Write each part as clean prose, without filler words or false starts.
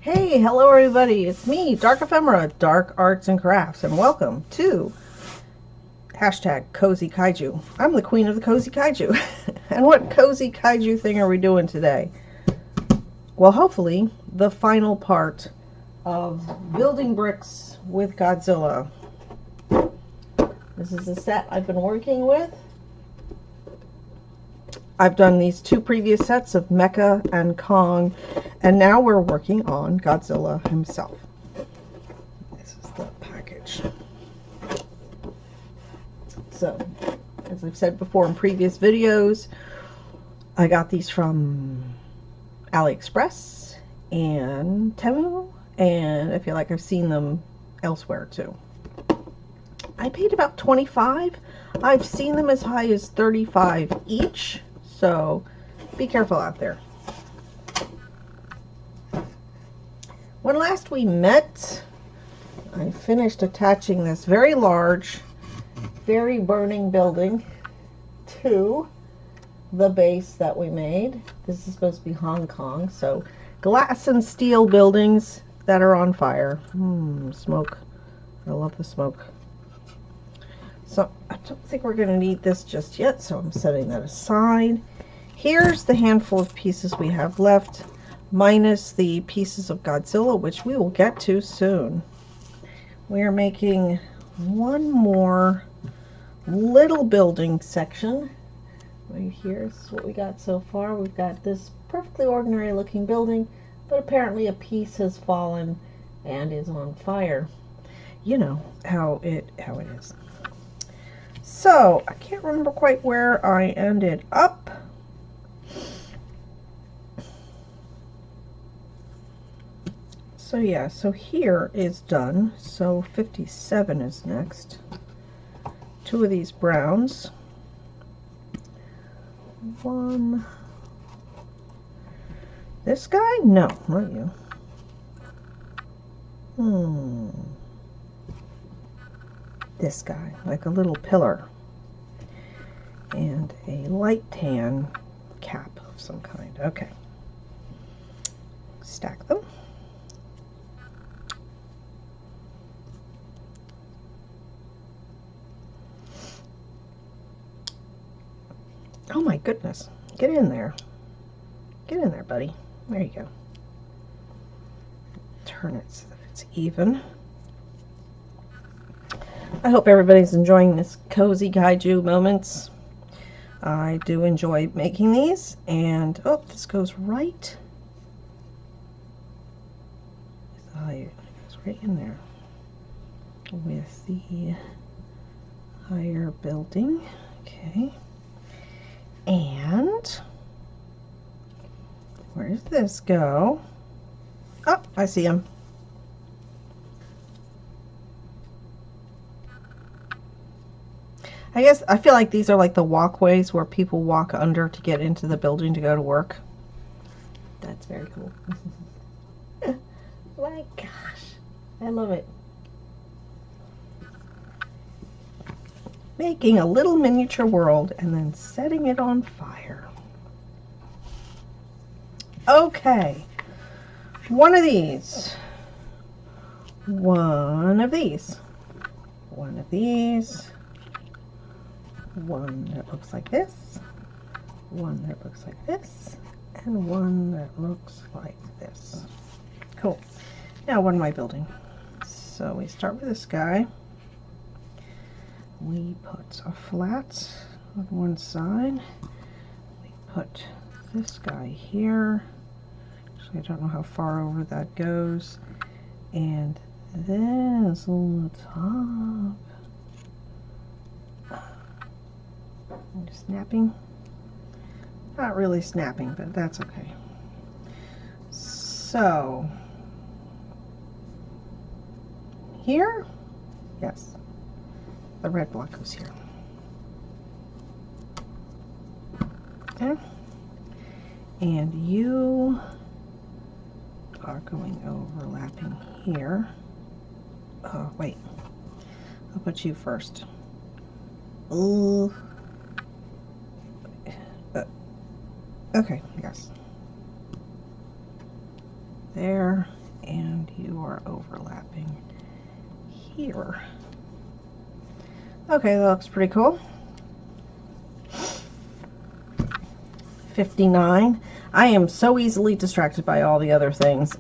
Hey, hello everybody, it's me, Dark Ephemera, Dark Arts and Crafts, and welcome to hashtag Cozy Kaiju. I'm the queen of the Cozy Kaiju. And what Cozy Kaiju thing are we doing today? Well, hopefully, the final part of building bricks with Godzilla. This is a set I've been working with. I've done these two previous sets of Mecha and Kong, and now we're working on Godzilla himself. This is the package. So, as I've said before in previous videos, I got these from AliExpress and Temu, and I feel like I've seen them elsewhere too. I paid about $25. I've seen them as high as $35 each. So be careful out there. When last we met, I finished attaching this very large, very burning building to the base that we made. This is supposed to be Hong Kong, so glass and steel buildings that are on fire. Smoke. I love the smoke. So I don't think we're going to need this just yet, so I'm setting that aside. Here's the handful of pieces we have left, minus the pieces of Godzilla, which we will get to soon. We are making one more little building section. Right here is what we got so far. We've got this perfectly ordinary looking building, but apparently a piece has fallen and is on fire. You know how it is. So, I can't remember quite where I ended up. So yeah, so here is done. So 57 is next. Two of these browns. One. This guy? No, not you. This guy, like a little pillar. And a light tan cap of some kind. Okay. Stack them. Oh my goodness. Get in there. Get in there, buddy. There you go. Turn it so that it's even. I hope everybody's enjoying this cozy kaiju moments. I do enjoy making these, and oh, this goes right. It goes right in there with the higher building. Okay. And where does this go? Oh, I see him. I feel like these are like the walkways where people walk under to get into the building to go to work. That's very cool. My gosh, I love it. Making a little miniature world and then setting it on fire. Okay, one of these, one of these, one of these, one that looks like this, one that looks like this, and one that looks like this. Cool. Now what am I building? So we start with this guy. We put a flat on one side. We put this guy here. Actually, I don't know how far over that goes. And this on the top. I'm just snapping. Not really snapping, but that's okay. So, here? Yes. The red block goes here. Okay. And you are going overlapping here. Oh, wait. I'll put you first. Ooh. Okay, yes. There are overlapping here. Okay, that looks pretty cool. 59. I am so easily distracted by all the other things.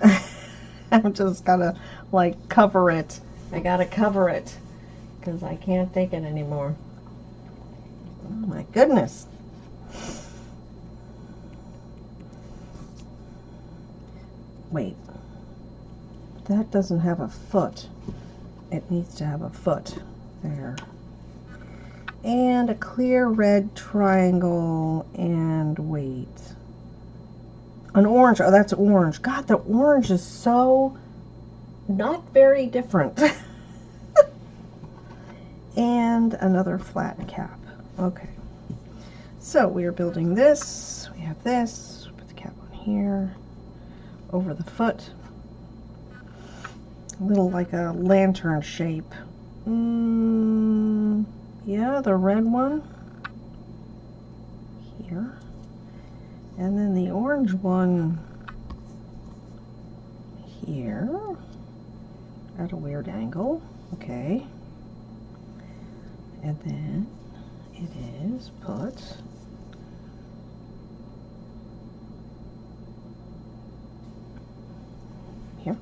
I'm just gotta like cover it. I gotta cover it because I can't take it anymore. Oh my goodness. Wait, that doesn't have a foot. It needs to have a foot there. And a clear red triangle, and wait. An orange. Oh, that's orange. God, the orange is so not very different. And another flat cap. Okay. So we are building this. We have this. Put the cap on here. Over the foot. A little like a lantern shape. Yeah, the red one here, and then the orange one here at a weird angle. Okay, and then it is put here.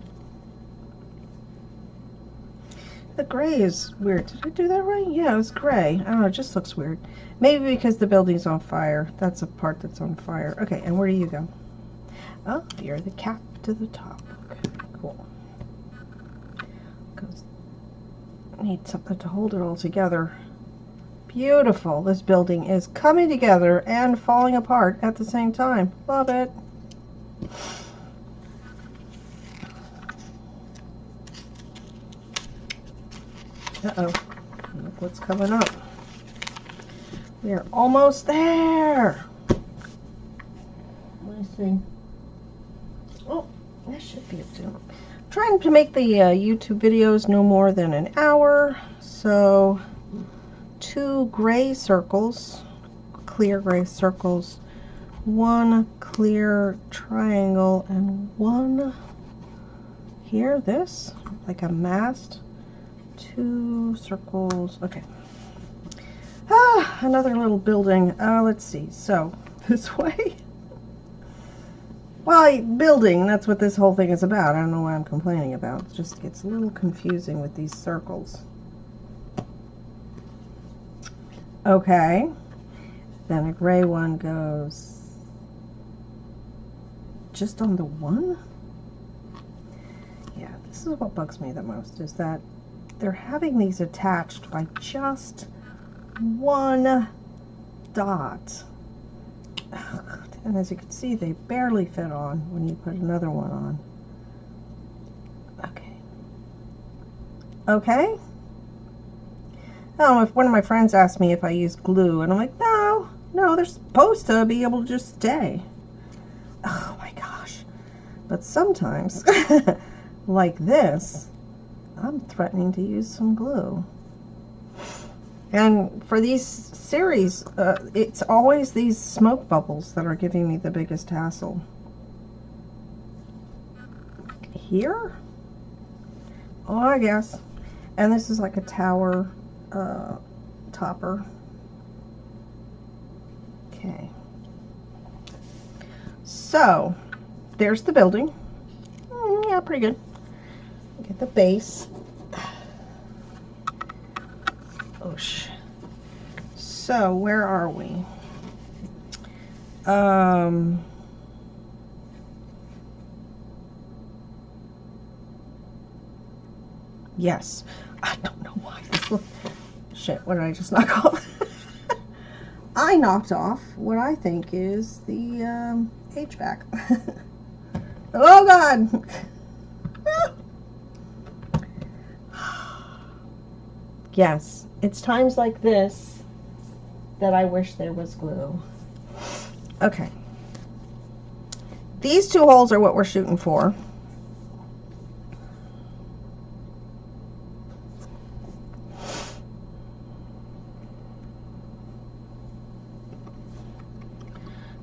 The gray is weird. Did I do that right? Yeah, it was gray. I don't know, it just looks weird. Maybe because the building's on fire. That's a part that's on fire. Okay, and where do you go? Oh, you're the cap to the top. Okay, cool. Because I need something to hold it all together. Beautiful. This building is coming together and falling apart at the same time. Love it. Uh-oh, look what's coming up. We are almost there. Let me see. Oh, this should be a do. I'm trying to make the YouTube videos no more than an hour. So 2 gray circles, clear gray circles, 1 clear triangle, and 1 here, this, like a mast. 2 circles. Okay. Another little building. Let's see. So this way. Well, building, that's what this whole thing is about. I don't know what I'm complaining about. It just gets a little confusing with these circles. Okay. Then a gray one goes just on the one. Yeah, this is what bugs me the most, is that they're having these attached by just 1 dot. And as you can see, they barely fit on when you put another one on. Okay. Okay? I don't know, if one of my friends asked me if I use glue, and I'm like, no, they're supposed to be able to just stay. Oh my gosh. But sometimes, like this, I'm threatening to use some glue. And for these series, it's always these smoke bubbles that are giving me the biggest hassle. Here? Oh, I guess. And this is like a tower topper. Okay. So, there's the building. Yeah, pretty good. Get the base. Oosh. So, where are we? Yes. I don't know why this looks... Shit, what did I just knock off? I knocked off what I think is the HVAC. Oh, God! Yes, it's times like this that I wish there was glue. Okay. These 2 holes are what we're shooting for.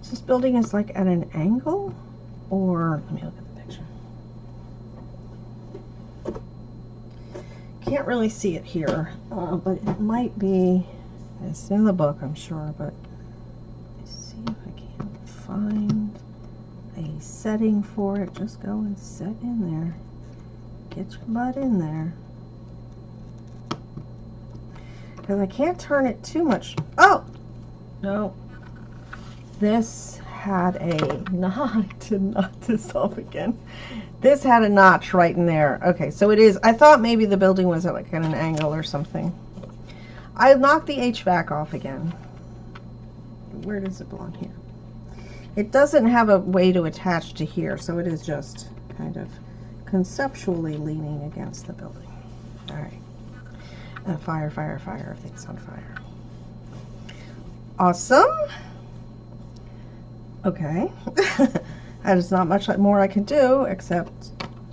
So this building is like at an angle, or let me look at the picture. can't really see it here, but it might be, it's in the book, I'm sure, but let's see if I can find a setting for it. Just go and set in there. Get your butt in there. Because I can't turn it too much. Oh! No. This had a knot. To knock this off again. This had a notch right in there. Okay, so it is. I thought maybe the building was at like at an angle or something. I knocked the HVAC off again. Where does it belong? Here. It doesn't have a way to attach to here, so it is just kind of conceptually leaning against the building. All right. Fire, fire, fire. Everything's on fire. Awesome. Okay. There's not much more I can do except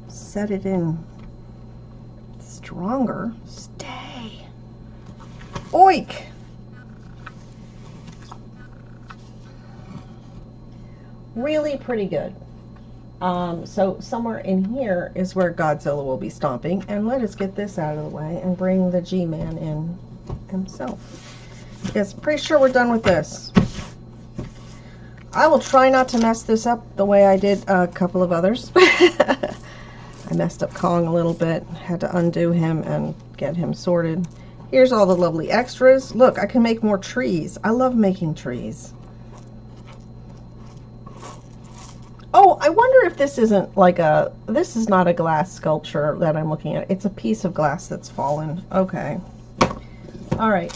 set it in stronger. Stay. Oink. Really pretty good. So somewhere in here is where Godzilla will be stomping. And let us get this out of the way and bring the G-Man in himself. Because I'm pretty sure we're done with this. I will try not to mess this up the way I did a couple of others. I messed up Kong a little bit. Had to undo him and get him sorted. Here's all the lovely extras. Look, I can make more trees. I love making trees. Oh, I wonder if this isn't like a... This is not a glass sculpture that I'm looking at. It's a piece of glass that's fallen. Okay. All right.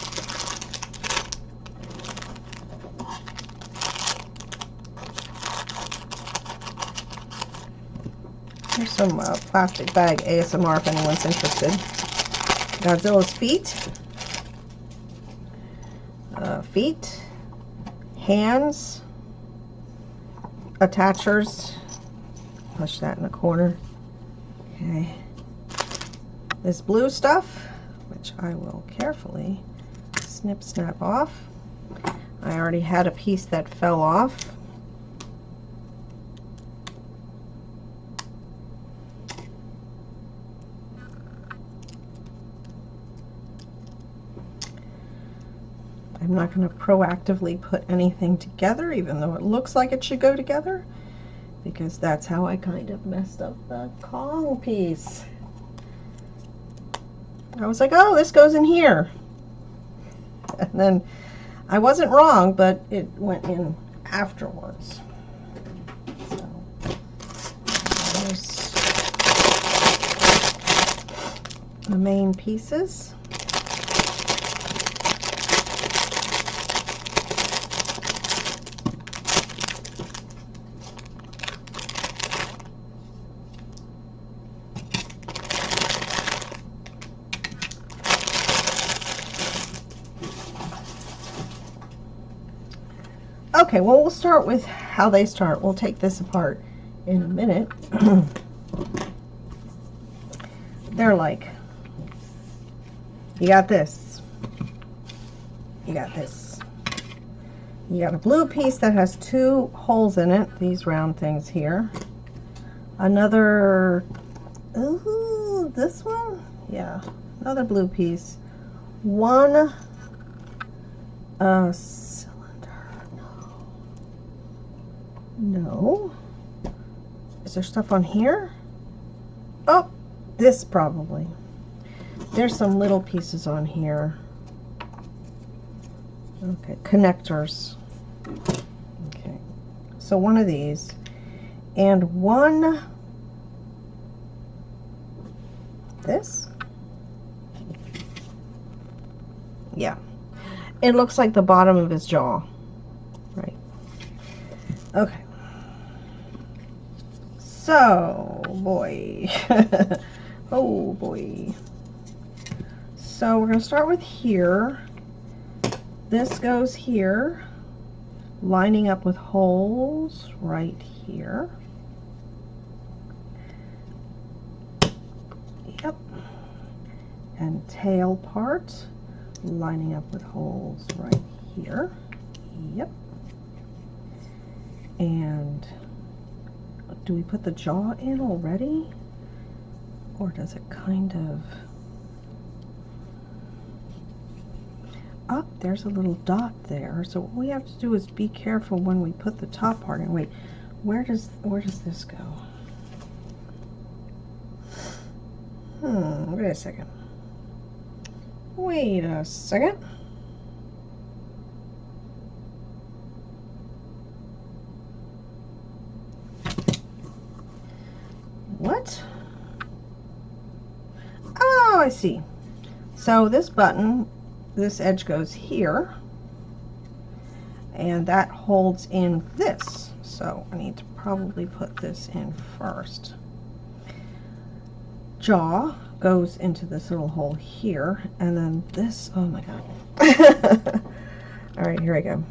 Here's some plastic bag ASMR if anyone's interested. Godzilla's feet. Feet. Hands. Attachers. Push that in the corner. Okay. This blue stuff, which I will carefully snip snap off. I already had a piece that fell off. I'm not going to proactively put anything together, even though it looks like it should go together, because that's how I kind of messed up the Kong piece. I was like, oh, this goes in here. And then I wasn't wrong, but it went in afterwards. So there's the main pieces. Okay, well, we'll start with how they start. We'll take this apart in a minute. They're like, you got this. You got this. You got a blue piece that has 2 holes in it, these round things here. Another, ooh, this one? Yeah, another blue piece. One No. Is there stuff on here? Oh, this probably. There's some little pieces on here. Okay, connectors. Okay, so one of these. And one... This? Yeah. It looks like the bottom of his jaw. Right. Okay. So, boy. Oh, boy. So, we're going to start with here. This goes here, lining up with holes right here. Yep. And tail part, lining up with holes right here. Yep. And do we put the jaw in already? Or does it kind of... up, there's a little dot there. So what we have to do is be careful when we put the top part in. Wait, where does this go? Wait a second. Wait a second. What? Oh, I see. So this button, this edge goes here, and that holds in this. So I need to probably put this in first. Jaw goes into this little hole here, and then this, oh my god. All right, here I go.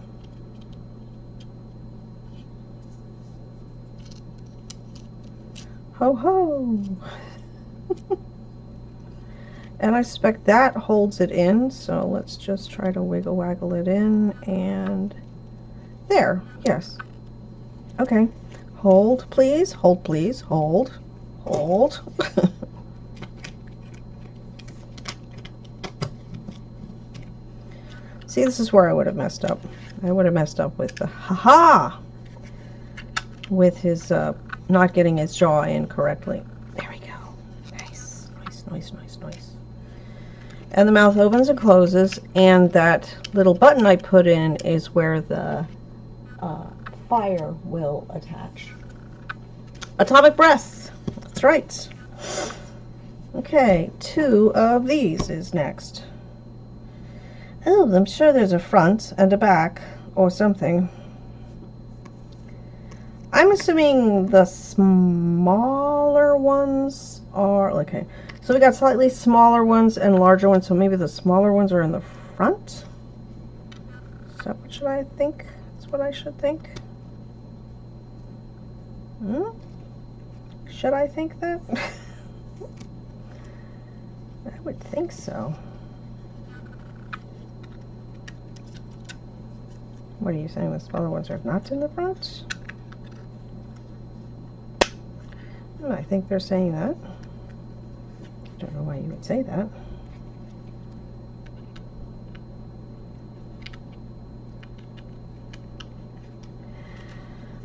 Ho ho. And I suspect that holds it in, so let's just try to wiggle waggle it in, and there, yes. Okay, hold please, hold please, hold, hold. See, this is where I would have messed up. I would have messed up with the haha, with his not getting his jaw in correctly. There we go. Nice, nice, nice, nice, nice. And the mouth opens and closes, and that little button I put in is where the fire will attach. Atomic breath. That's right. Okay, 2 of these is next. Oh, I'm sure there's a front and a back or something. I'm assuming the smaller ones are, okay. So we got slightly smaller ones and larger ones, so maybe the smaller ones are in the front? Is that what should I think? That's what I should think? Should I think that? I would think so. What are you saying? The smaller ones are not in the front? I think they're saying that. I don't know why you would say that.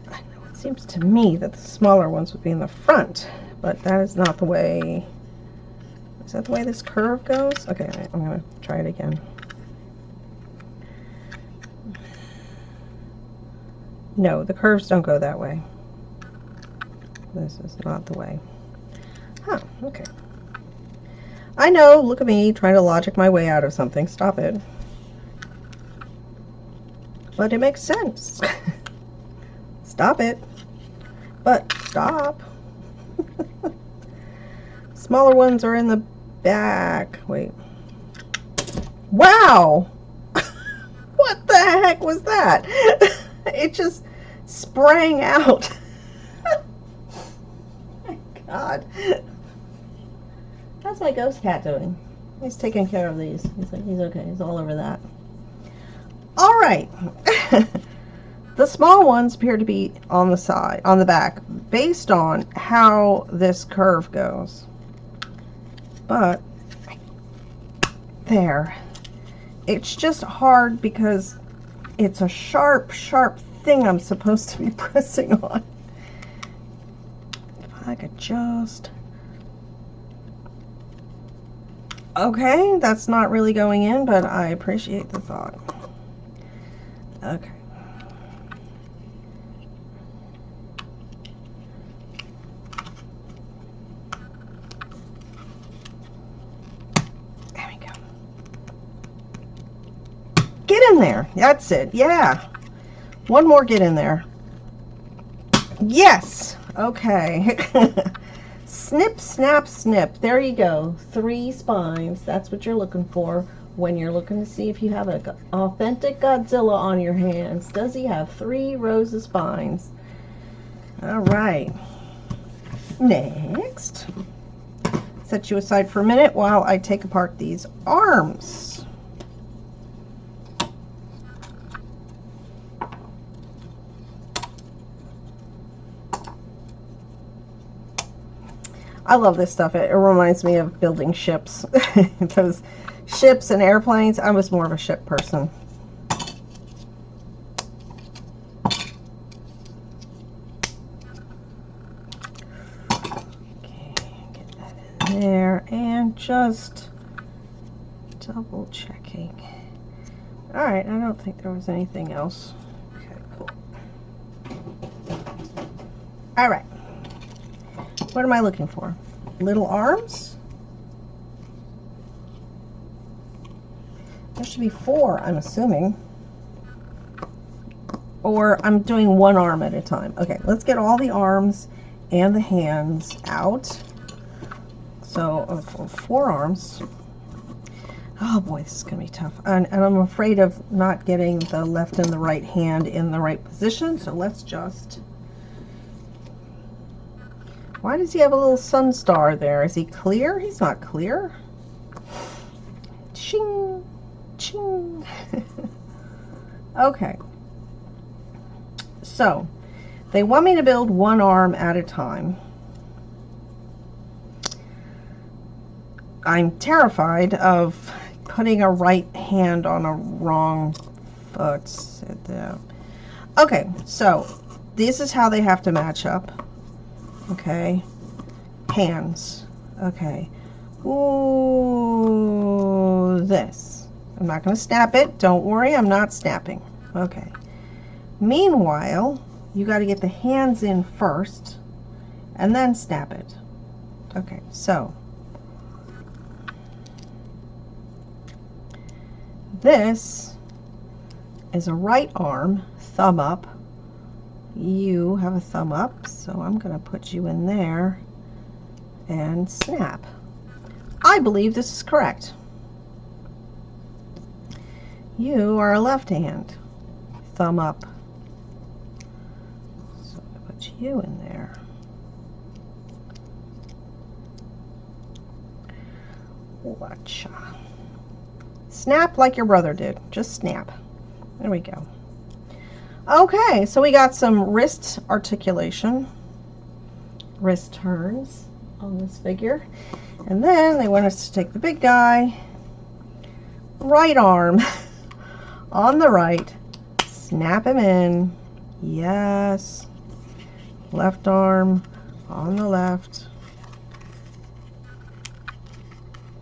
I know it seems to me that the smaller ones would be in the front, but that is not the way. Is that the way this curve goes? Okay, I'm going to try it again. No, the curves don't go that way. This is not the way. Huh, okay. I know, look at me trying to logic my way out of something. Stop it. But it makes sense. Stop it. But stop. Smaller ones are in the back. Wait. Wow! What the heck was that? It just sprang out. God. How's my ghost cat doing? He's taking care of these. He's like, he's okay. He's all over that. All right. The small ones appear to be on the side, on the back, based on how this curve goes. But there. It's just hard because it's a sharp, sharp thing I'm supposed to be pressing on. I could just... Okay, that's not really going in, but I appreciate the thought. Okay. There we go. Get in there. That's it. Yeah. One more get in there. Yes. Okay. Snip, snap, snip. There you go. 3 spines. That's what you're looking for when you're looking to see if you have an authentic Godzilla on your hands. Does he have 3 rows of spines? All right. Next. Set you aside for a minute while I take apart these arms. I love this stuff. It reminds me of building ships. Those ships and airplanes. I was more of a ship person. Okay, get that in there and just double checking. All right, I don't think there was anything else. Okay, cool. All right. What am I looking for? Little arms? There should be 4, I'm assuming. Or I'm doing one arm at a time. Okay, let's get all the arms and the hands out. So, 4 arms. Oh boy, this is going to be tough. And I'm afraid of not getting the left and the right hand in the right position. So let's just... Why does he have a little sun star there? Is he clear? He's not clear. Ching, ching. Okay. So, they want me to build one arm at a time. I'm terrified of putting a right hand on a wrong foot. Okay, so this is how they have to match up. Okay, hands. Okay. Ooh, this. I'm not going to snap it. Don't worry, I'm not snapping. Okay. Meanwhile, you got to get the hands in first and then snap it. Okay, so this is a right arm, thumb up. You have a thumb up, so I'm going to put you in there and snap. I believe this is correct. You are a left hand, thumb up. So I'm going to put you in there. Watcha. Snap like your brother did. Just snap. There we go. Okay, so we got some wrist articulation, wrist turns on this figure. And then they want us to take the big guy, right arm on the right, snap him in. Yes. Left arm on the left.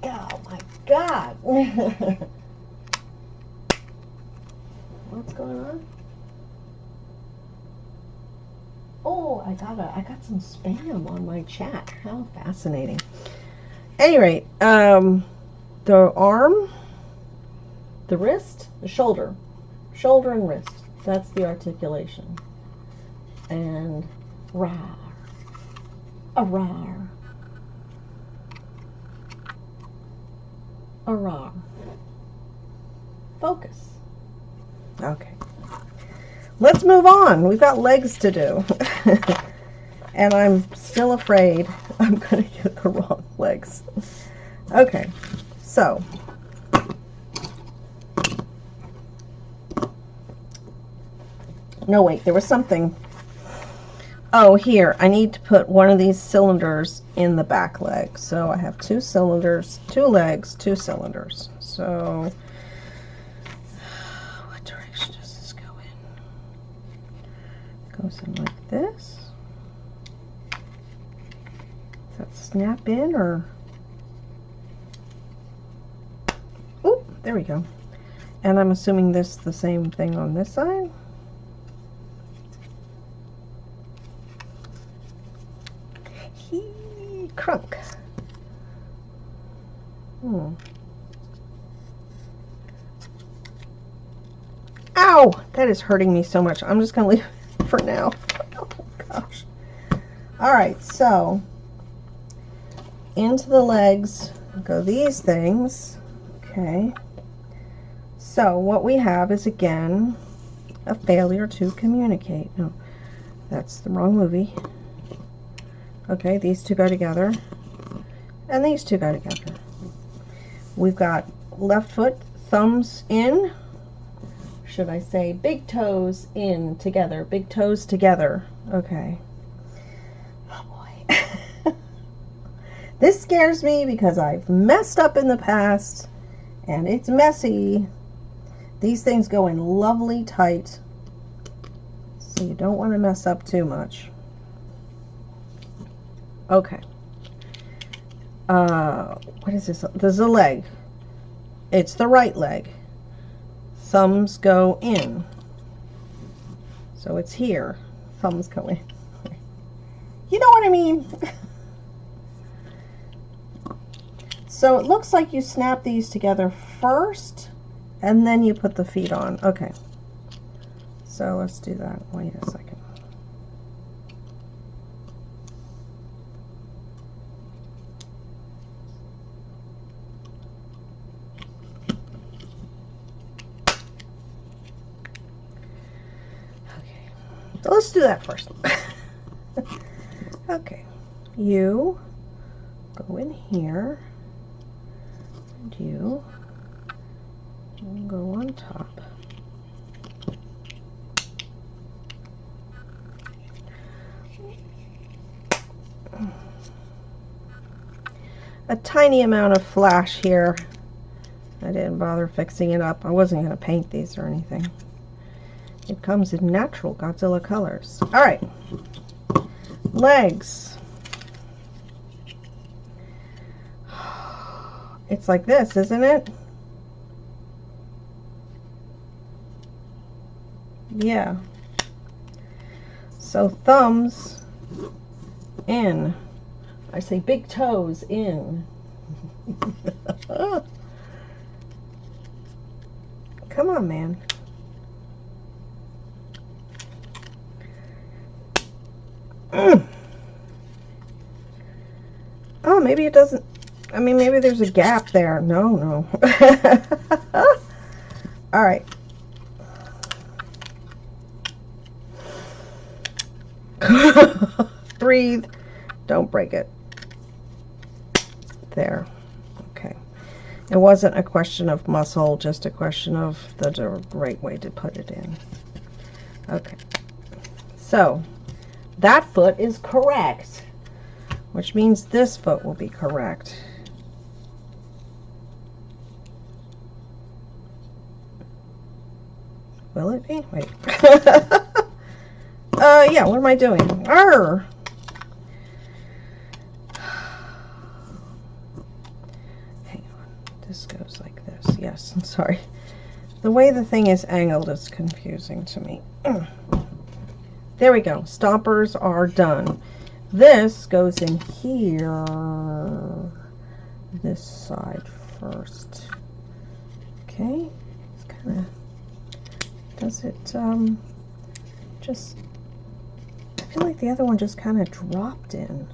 Oh my God. What's going on? Oh, I got some spam on my chat. How fascinating. At any rate, the arm, the wrist, the shoulder and wrist. That's the articulation. And rar, a rar, a rar. Focus. Okay. Let's move on. We've got legs to do. And I'm still afraid I'm going to get the wrong legs. Okay, so. No, wait, there was something. Oh, here, I need to put one of these cylinders in the back leg. So I have 2 cylinders, 2 legs, 2 cylinders. So what direction does this go in? Goes in like this. Does that snap in or? Oh, there we go. And I'm assuming this is the same thing on this side. Crunk. Ow! That is hurting me so much. I'm just going to leave it for now. Oh, gosh. Alright, so into the legs go these things. Okay. So what we have is, again, a failure to communicate. No, that's the wrong movie. Okay, these 2 go together, and these 2 go together. We've got left foot, thumbs in. Should I say big toes in together? Big toes together. Okay. Oh boy. This scares me because I've messed up in the past, And it's messy. These things go in lovely tight, so you don't want to mess up too much. Okay. What is this? There's a leg. It's the right leg. Thumbs go in. So it's here. Thumbs go in. You know what I mean? So it looks like you snap these together first, and then you put the feet on. Okay. So let's do that. Wait a second. Okay. So let's do that first. Okay. You go in here. And you go on top. A tiny amount of flash here. I didn't bother fixing it up. I wasn't going to paint these or anything. It comes in natural Godzilla colors. All right. Legs. It's like this, isn't it? Yeah. So thumbs in. I say big toes in. Come on, man. Oh, maybe it doesn't. I mean, maybe there's a gap there. No. All right. Breathe. Don't break it. There. Okay. It wasn't a question of muscle, just a question of the right way to put it in. Okay. So, that foot is correct, which means this foot will be correct. Will it be? Wait. Yeah, what am I doing? Arr! Hang on. This goes like this. Yes, I'm sorry. The way the thing is angled is confusing to me. There we go. Stoppers are done. This goes in here. This side first. Okay. It's kind of... Does it, just... I feel like the other one just kind of dropped in.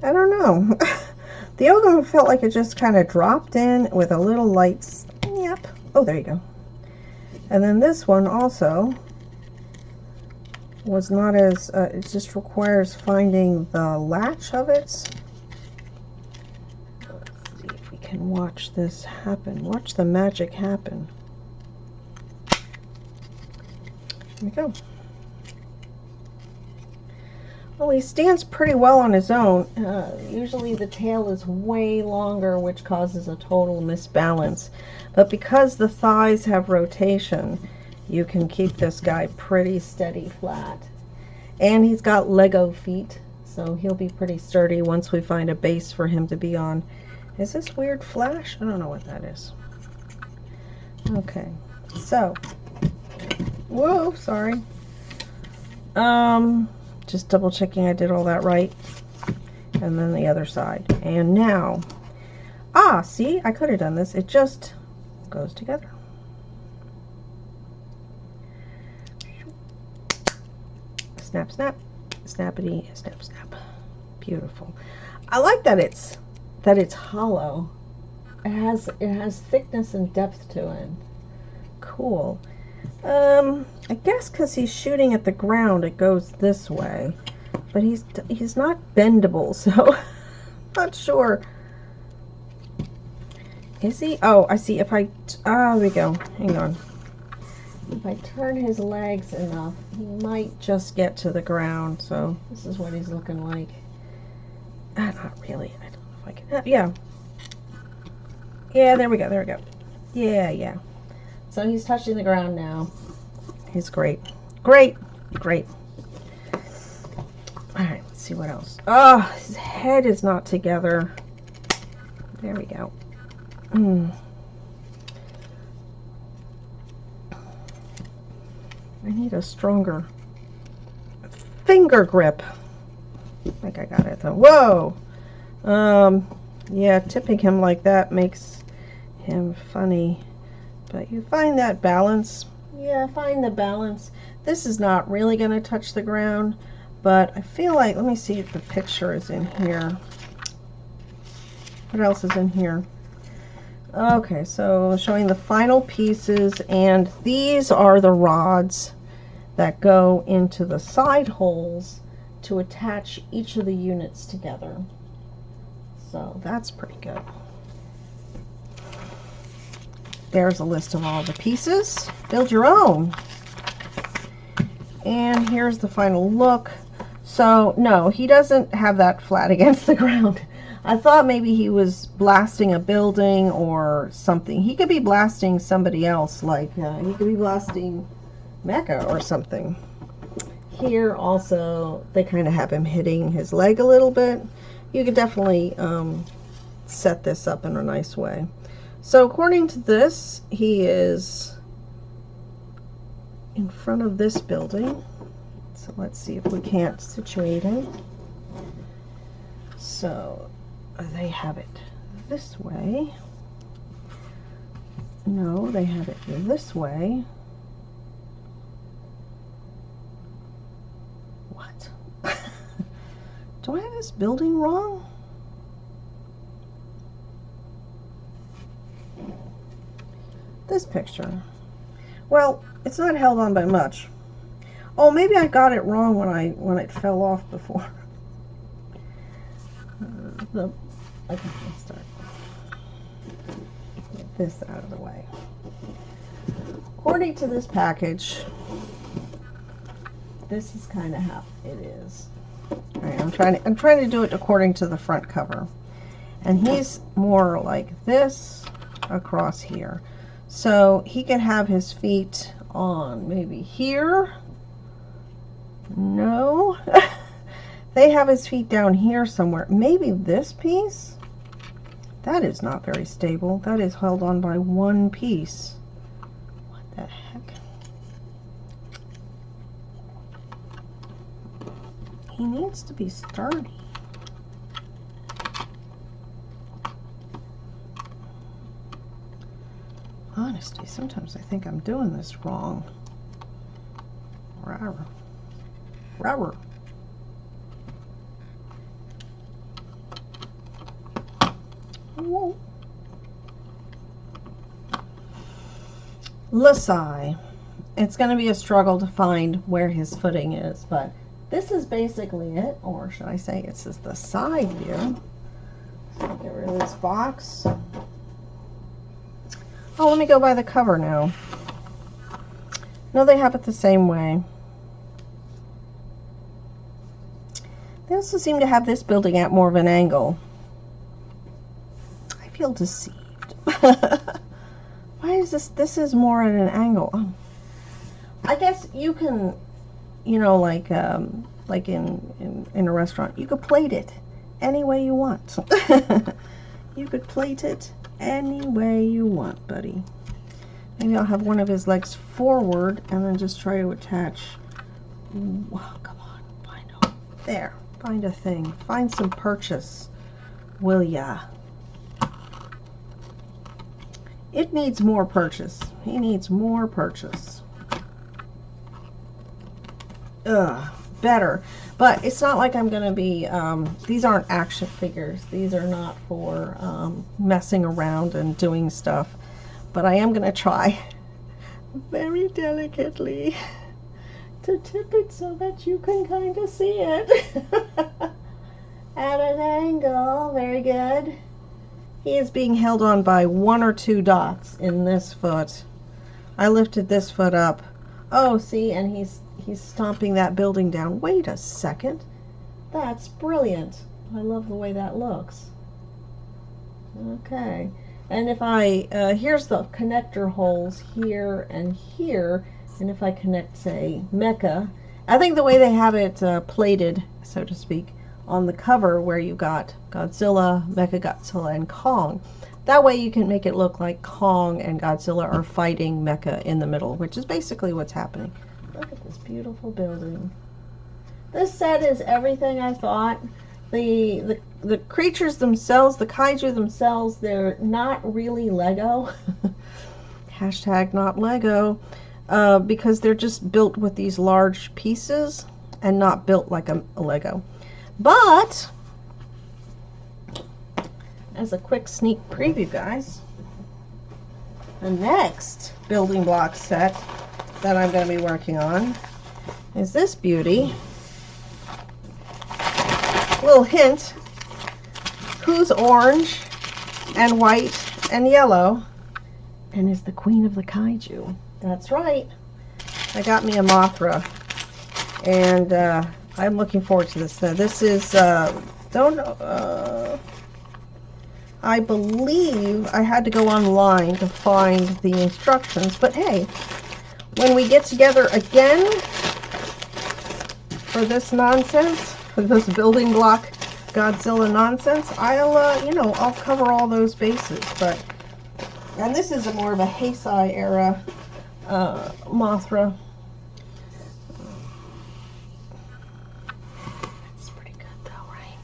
I don't know. The other one felt like it just kind of dropped in with a little light snap. Oh, there you go. And then this one also was not as, it just requires finding the latch of it. Let's see if we can watch this happen. Watch the magic happen. There we go. Well, he stands pretty well on his own. Usually the tail is way longer, which causes a total misbalance. But because the thighs have rotation, you can keep this guy pretty steady flat. And he's got Lego feet, so he'll be pretty sturdy once we find a base for him to be on. Is this weird flash? I don't know what that is. Okay, so, whoa, sorry. Just double checking I did all that right. And then the other side. And now, see, I could have done this. It just goes together. Snap, snap, snappity, snap, snap. Beautiful. I like that it's hollow. It has thickness and depth to it. Cool. I guess because he's shooting at the ground, it goes this way, but he's not bendable, so not sure. Is he? Oh, I see. If I there we go. Hang on. If I turn his legs enough, he might just get to the ground. So this is what he's looking like. Not really. I don't know if I can. Yeah. Yeah, there we go. There we go. Yeah, yeah. So he's touching the ground now. He's great. Great. Great. All right, let's see what else. Oh, his head is not together. There we go. I need a stronger finger grip. I think I got it though. Whoa! Yeah, tipping him like that makes him funny. But you find that balance. Yeah, find the balance. This is not really going to touch the ground, but I feel like, let me see if the picture is in here. What else is in here? Okay, so showing the final pieces, and these are the rods that go into the side holes to attach each of the units together. So that's pretty good. There's a list of all the pieces. Build your own. And here's the final look. So no, he doesn't have that flat against the ground. I thought maybe he was blasting a building or something. He could be blasting somebody else, like he could be blasting Mecca or something. Here also, they kind of have him hitting his leg a little bit. You could definitely set this up in a nice way. So according to this, he is in front of this building. So let's see if we can't situate him. So they have it this way. No, they have it this way. What? Do I have this building wrong? This picture. Well, it's not held on by much. Oh, maybe I got it wrong when it fell off before. Okay, let's start. Get this out of the way. According to this package, this is kind of how it is. All right, I'm trying to do it according to the front cover, and he's more like this across here. So he can have his feet on maybe here. No. They have his feet down here somewhere. Maybe this piece? That is not very stable. That is held on by one piece. What the heck? He needs to be sturdy. Honestly, sometimes I think I'm doing this wrong. Rubber. Rubber. Whoa. Lasai. It's going to be a struggle to find where his footing is, but this is basically it, or should I say this is the side view. So get rid of this box. Oh, let me go by the cover now. No, they have it the same way. They also seem to have this building at more of an angle. I feel deceived. Why is this? This is more at an angle. Oh. I guess you can, you know, like in a restaurant, you could plate it any way you want. You could plate it any way you want, buddy. Maybe I'll have one of his legs forward and then just try to attach. Oh, come on, find a, there, find a thing, find some purchase, will ya? It needs more purchase. He needs more purchase. Ugh, better. But it's not like I'm going to be, these aren't action figures. These are not for messing around and doing stuff. But I am going to try very delicately to tip it so that you can kind of see it. At an angle. Very good. He is being held on by one or two dots in this foot. I lifted this foot up. Oh, see, and he's stomping that building down. Wait a second. That's brilliant. I love the way that looks. Okay. And if I, here's the connector holes here and here, and if I connect, say, Mecha, I think the way they have it plated, so to speak, on the cover where you got Godzilla, Mechagodzilla, and Kong, that way you can make it look like Kong and Godzilla are fighting Mecha in the middle, which is basically what's happening. Look at this beautiful building. This set is everything I thought. The creatures themselves, the kaiju themselves, they're not really Lego. Hashtag not Lego. Because they're just built with these large pieces and not built like a Lego. But, as a quick sneak preview, guys, the next building block set that I'm going to be working on is this beauty. Little hint, who's orange and white and yellow and is the queen of the kaiju? That's right. I got me a Mothra, and I'm looking forward to this. This is, I believe I had to go online to find the instructions, but hey, when we get together again for this nonsense, for this building block Godzilla nonsense, I'll, you know, I'll cover all those bases. But, and this is a more of a Heisei era Mothra. It's pretty good though, right?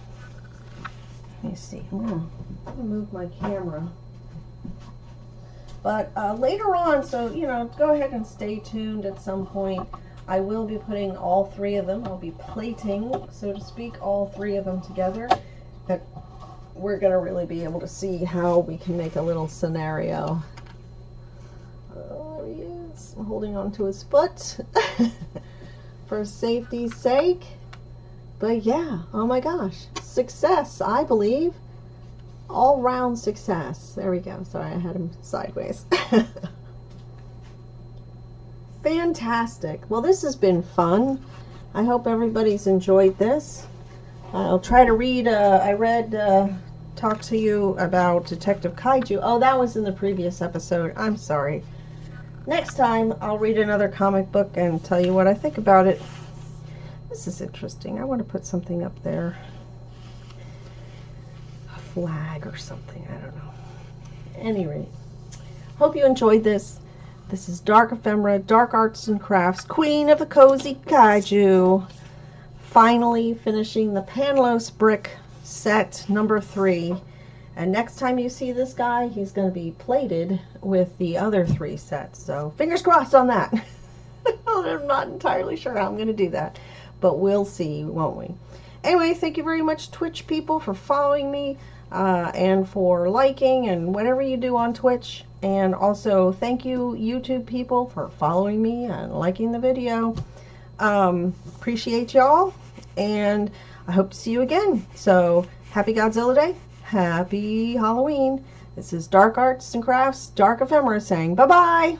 Let me see. I'm gonna move my camera. But later on, so you know, go ahead and stay tuned. At some point, I will be putting all three of them. I'll be plating, so to speak, all three of them together. But we're gonna really be able to see how we can make a little scenario. There he is. I'm holding on to his foot for safety's sake. But yeah, oh my gosh, success, I believe. All round success. There we go. Sorry, I had him sideways. Fantastic. Well, this has been fun. I hope everybody's enjoyed this. I'll try to read, I read, talk to you about Detective Kaiju. Oh, that was in the previous episode. I'm sorry. Next time, I'll read another comic book and tell you what I think about it. This is interesting. I want to put something up there. A flag or something. I don't know. At any rate, hope you enjoyed this. This is Dark Ephemera, Dark Arts and Crafts, Queen of the Cozy Kaiju. Finally finishing the Panlos brick set number 3. And next time you see this guy, he's going to be plated with the other 3 sets. So fingers crossed on that. I'm not entirely sure how I'm going to do that. But we'll see, won't we? Anyway, thank you very much, Twitch people, for following me. And for liking and whatever you do on Twitch. And also thank you, YouTube people, for following me and liking the video. Appreciate y'all. And I hope to see you again. So happy Godzilla Day. Happy Halloween. This is Dark Arts and Crafts, Dark Ephemera saying bye-bye.